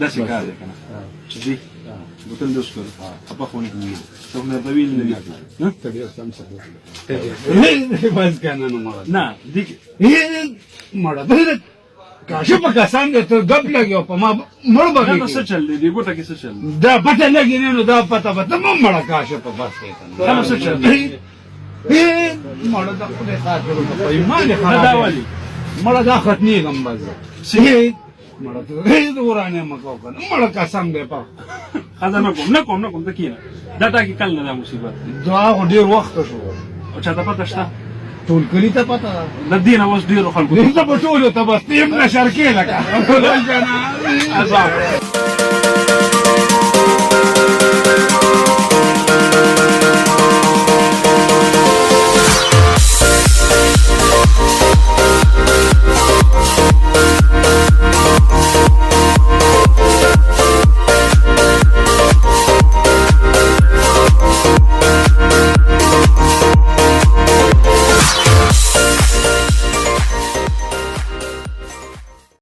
داسې کار دی که نه چې ځي بوتل دې وڅښلو خپه خو نه ته خو درته ویلي نه دي ته ډېر سم سړی بس که نه نو مړه نه دې مړه ده کاشه په کسان دی ته ګپ لګېو په ما مړ به دا څه چل دی دې ګوته کې څه چل دی دا پته لګي نه نو دا پته به ته مه مړه کاشه په بس کې دا څه چل دی مړه د خدای خاطر وکړه په ایمان دې دا خراب ولې مړه دا ختمېږم بس زه مړه ته ورانه مه کوه که نه مړه قسم دی په خزه نه کوم ته کښېنه دا ټاکي کل نه دا مصیبت دا خو ډېر وخته شو او چاته پته شته ټول کلي ته پته ده د دې نه اوس ډېرو خلکو دلته به ټولو ته بس ته یې نشر کې لکه